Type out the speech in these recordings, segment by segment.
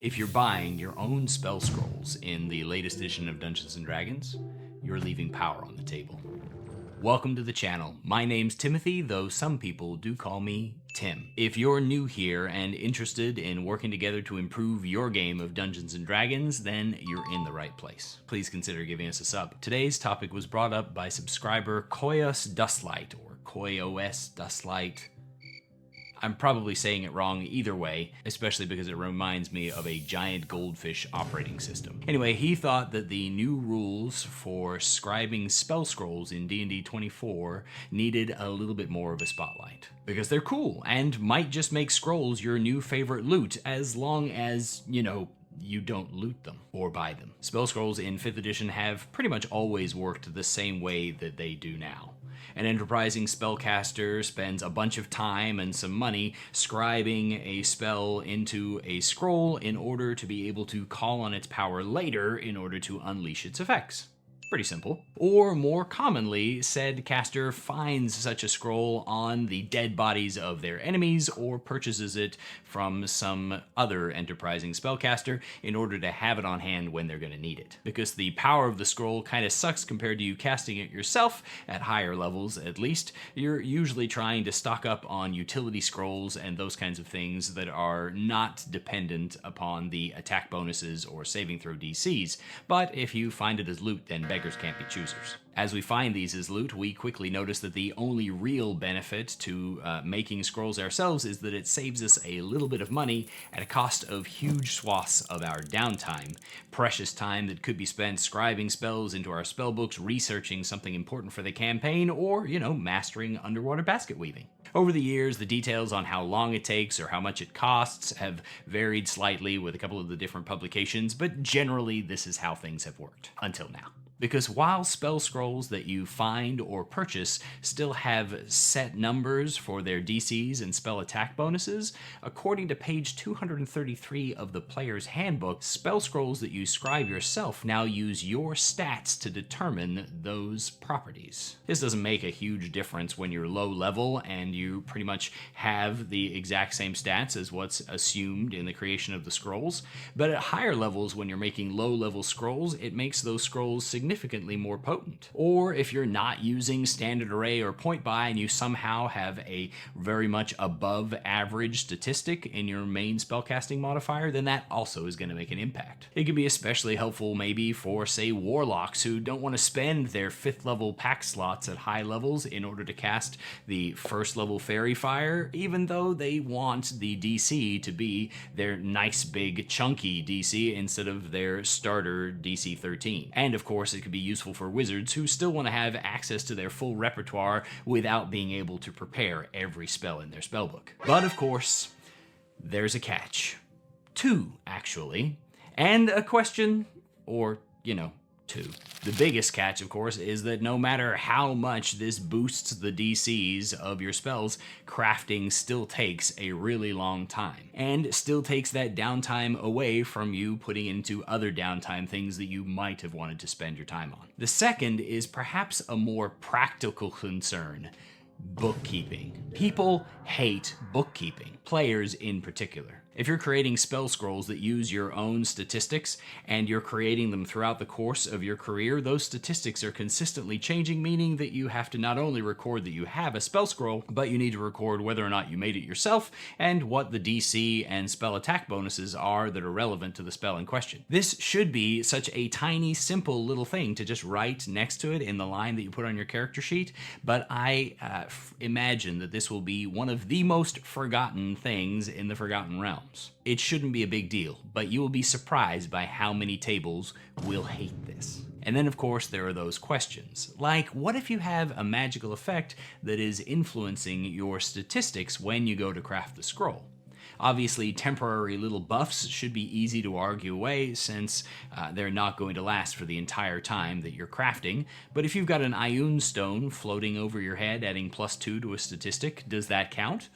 If you're buying your own spell scrolls in the latest edition of Dungeons & Dragons, you're leaving power on the table. Welcome to the channel. My name's Timothy, though some people do call me Tim. If you're new here and interested in working together to improve your game of Dungeons & Dragons, then you're in the right place. Please consider giving us a sub. Today's topic was brought up by subscriber Koyos Dustlight, or Koyos Dustlight. I'm probably saying it wrong either way, especially because it reminds me of a giant goldfish operating system. Anyway, he thought that the new rules for scribing spell scrolls in D&D 24 needed a little bit more of a spotlight. Because they're cool, and might just make scrolls your new favorite loot, as long as, you don't loot them or buy them. Spell scrolls in 5th edition have pretty much always worked the same way that they do now. An enterprising spellcaster spends a bunch of time and some money scribing a spell into a scroll in order to be able to call on its power later in order to unleash its effects. Pretty simple. Or more commonly, said caster finds such a scroll on the dead bodies of their enemies or purchases it from some other enterprising spellcaster in order to have it on hand when they're going to need it. Because the power of the scroll kind of sucks compared to you casting it yourself, at higher levels at least, you're usually trying to stock up on utility scrolls and those kinds of things that are not dependent upon the attack bonuses or saving throw DCs. But if you find it as loot, then beggars can't be choosers. As we find these as loot, we quickly notice that the only real benefit to making scrolls ourselves is that it saves us a little bit of money at a cost of huge swaths of our downtime. Precious time that could be spent scribing spells into our spellbooks, researching something important for the campaign, or, mastering underwater basket weaving. Over the years, the details on how long it takes or how much it costs have varied slightly with a couple of the different publications, but generally this is how things have worked until now. Because while spell scrolls that you find or purchase still have set numbers for their DCs and spell attack bonuses, according to page 233 of the player's handbook, spell scrolls that you scribe yourself now use your stats to determine those properties. This doesn't make a huge difference when you're low level and you pretty much have the exact same stats as what's assumed in the creation of the scrolls, but at higher levels when you're making low level scrolls, it makes those scrolls significantly more potent. Or if you're not using standard array or point buy and you somehow have a very much above average statistic in your main spellcasting modifier, then that also is going to make an impact. It can be especially helpful maybe for, say, warlocks who don't want to spend their 5th level pack slots at high levels in order to cast the 1st level fairy fire, even though they want the DC to be their nice big chunky DC instead of their starter DC 13. And of course, it could be useful for wizards who still want to have access to their full repertoire without being able to prepare every spell in their spellbook. But of course, there's a catch. 2, actually. And a question, or, 2. The biggest catch, of course, is that no matter how much this boosts the DCs of your spells, crafting still takes a really long time, and still takes that downtime away from you putting into other downtime things that you might have wanted to spend your time on. The second is perhaps a more practical concern: bookkeeping. People hate bookkeeping, players in particular. If you're creating spell scrolls that use your own statistics and you're creating them throughout the course of your career, those statistics are consistently changing, meaning that you have to not only record that you have a spell scroll, but you need to record whether or not you made it yourself and what the DC and spell attack bonuses are that are relevant to the spell in question. This should be such a tiny, simple little thing to just write next to it in the line that you put on your character sheet, but I imagine that this will be one of the most forgotten things in the Forgotten Realms. It shouldn't be a big deal, but you will be surprised by how many tables will hate this. And then, of course, there are those questions, like what if you have a magical effect that is influencing your statistics when you go to craft the scroll? Obviously, temporary little buffs should be easy to argue away since they're not going to last for the entire time that you're crafting. But if you've got an Ioun stone floating over your head adding +2 to a statistic, does that count?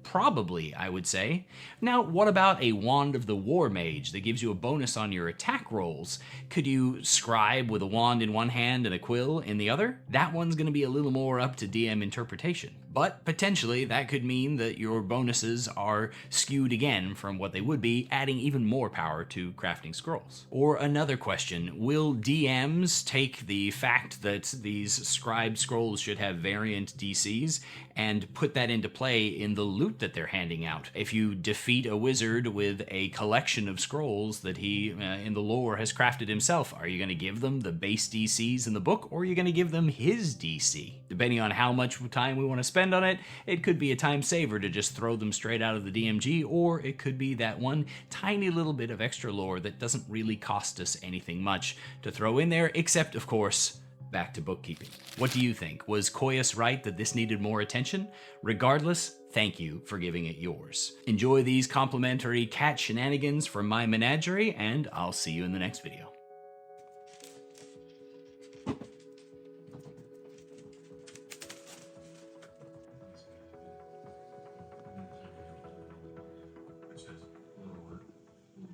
Probably, I would say. Now, what about a Wand of the War Mage that gives you a bonus on your attack rolls? Could you scribe with a wand in one hand and a quill in the other? That one's going to be a little more up to DM interpretation. But potentially that could mean that your bonuses are skewed again from what they would be, adding even more power to crafting scrolls. Or another question, will DMs take the fact that these scribe scrolls should have variant DCs and put that into play in the loot that they're handing out? If you defeat a wizard with a collection of scrolls that he, in the lore, has crafted himself, are you going to give them the base DCs in the book, or are you going to give them his DC? Depending on how much time we want to spend on it, it could be a time saver to just throw them straight out of the DMG, or it could be that one tiny little bit of extra lore that doesn't really cost us anything much to throw in there, except, of course, back to bookkeeping. What do you think? Was Koyas right that this needed more attention? Regardless, thank you for giving it yours. Enjoy these complimentary cat shenanigans from my menagerie, and I'll see you in the next video.